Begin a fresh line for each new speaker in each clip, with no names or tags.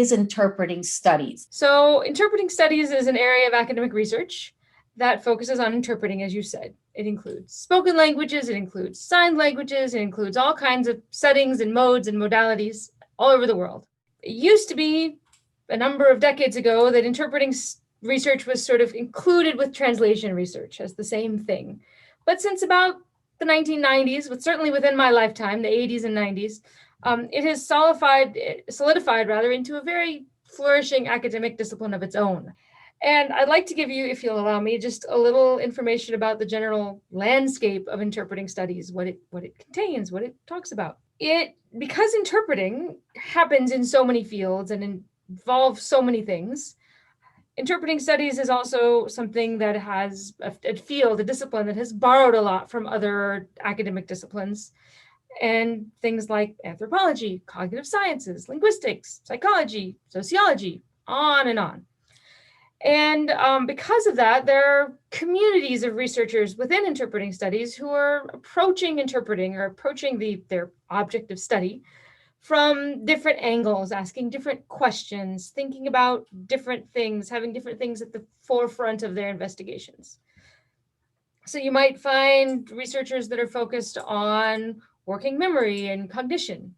is interpreting studies?
So interpreting studies is an area of academic research that focuses on interpreting, as you said. It includes spoken languages, it includes signed languages, it includes all kinds of settings and modes and modalities all over the world. It used to be a number of decades ago that interpreting research was sort of included with translation research as the same thing. But since about the 1990s, but certainly within my lifetime, the 80s and 90s, it has solidified into a very flourishing academic discipline of its own. And I'd like to give you, if you'll allow me, just a little information about the general landscape of interpreting studies, what it contains, what it talks about. Because interpreting happens in so many fields and involves so many things, interpreting studies is also something that has a discipline that has borrowed a lot from other academic disciplines and things like anthropology, cognitive sciences, linguistics, psychology, sociology, on and on. And because of that, there are communities of researchers within interpreting studies who are approaching interpreting or approaching their object of study from different angles, asking different questions, thinking about different things, having different things at the forefront of their investigations. So you might find researchers that are focused on working memory and cognition.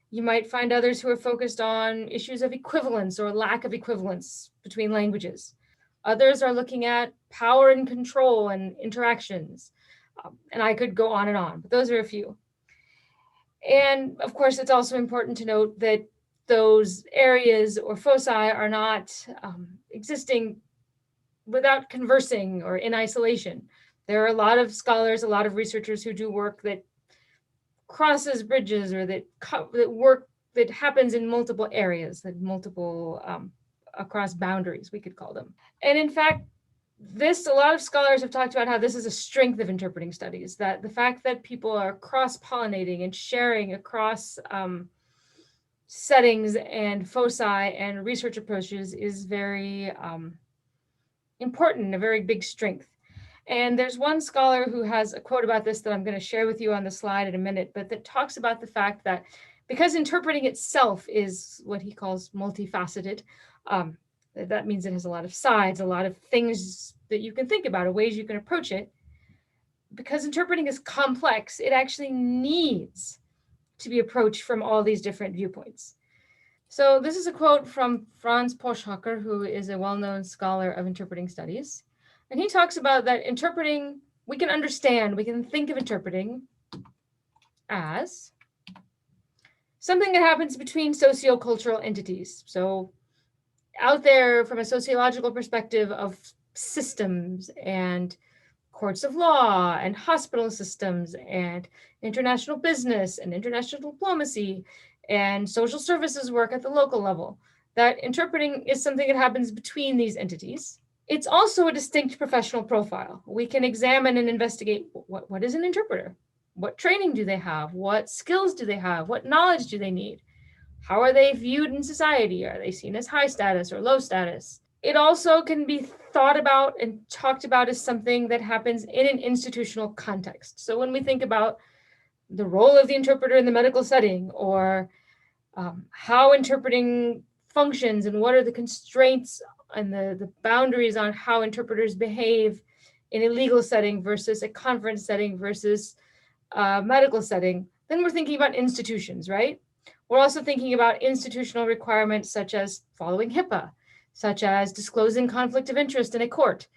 You might find others who are focused on issues of equivalence or lack of equivalence between languages. Others are looking at power and control and interactions. And I could go on and on, but those are a few. And of course, it's also important to note that those areas or foci are not existing without conversing or in isolation. There are a lot of scholars, a lot of researchers who do work that crosses bridges or that work that happens in multiple areas, that multiple across boundaries, we could call them. And in fact, a lot of scholars have talked about how this is a strength of interpreting studies, that the fact that people are cross-pollinating and sharing across settings and foci and research approaches is very important, a very big strength. And there's one scholar who has a quote about this that I'm going to share with you on the slide in a minute, but that talks about the fact that because interpreting itself is what he calls multifaceted, that means it has a lot of sides, a lot of things that you can think about, or ways you can approach it. Because interpreting is complex, it actually needs to be approached from all these different viewpoints. So this is a quote from Franz Poschhocker, who is a well-known scholar of interpreting studies. And he talks about that interpreting, we can think of interpreting as something that happens between sociocultural entities. So out there from a sociological perspective of systems and courts of law and hospital systems and international business and international diplomacy and social services work at the local level, that interpreting is something that happens between these entities. It's also a distinct professional profile. We can examine and investigate what is an interpreter? What training do they have? What skills do they have? What knowledge do they need? How are they viewed in society? Are they seen as high status or low status? It also can be thought about and talked about as something that happens in an institutional context. So when we think about the role of the interpreter in the medical setting, or how interpreting functions and what are the constraints and the boundaries on how interpreters behave in a legal setting versus a conference setting versus a medical setting, then we're thinking about institutions, right? We're also thinking about institutional requirements such as following HIPAA, such as disclosing conflict of interest in a court.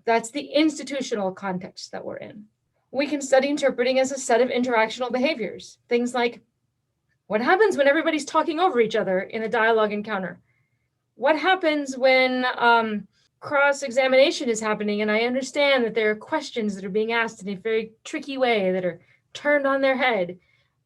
That's the institutional context that we're in. We can study interpreting as a set of interactional behaviors, things like what happens when everybody's talking over each other in a dialogue encounter? What happens when cross-examination is happening and I understand that there are questions that are being asked in a very tricky way that are turned on their head,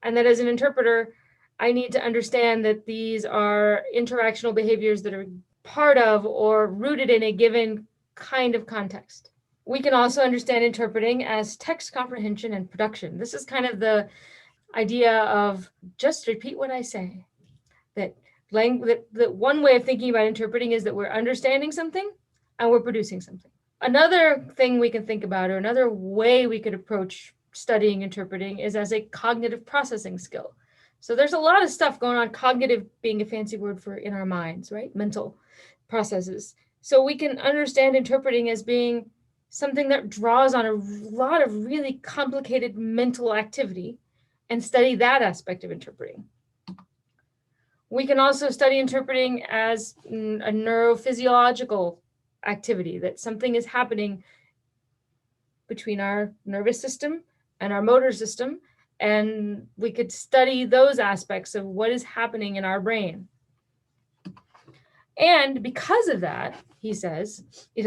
and that as an interpreter, I need to understand that these are interactional behaviors that are part of or rooted in a given kind of context. We can also understand interpreting as text comprehension and production. This is kind of the idea of just repeat what I say. That one way of thinking about interpreting is that we're understanding something and we're producing something. Another thing we can think about, or another way we could approach studying interpreting, is as a cognitive processing skill. So there's a lot of stuff going on, cognitive being a fancy word for in our minds, right? Mental processes. So we can understand interpreting as being something that draws on a lot of really complicated mental activity and study that aspect of interpreting. We can also study interpreting as a neurophysiological activity, that something is happening between our nervous system and our motor system, and we could study those aspects of what is happening in our brain. And because of that, he says, it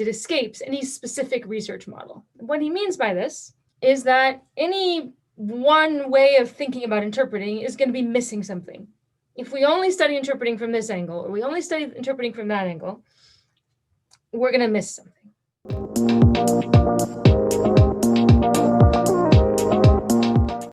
escapes any specific research model. What he means by this is that any one way of thinking about interpreting is going to be missing something. If we only study interpreting from this angle, or we only study interpreting from that angle, we're going to miss something.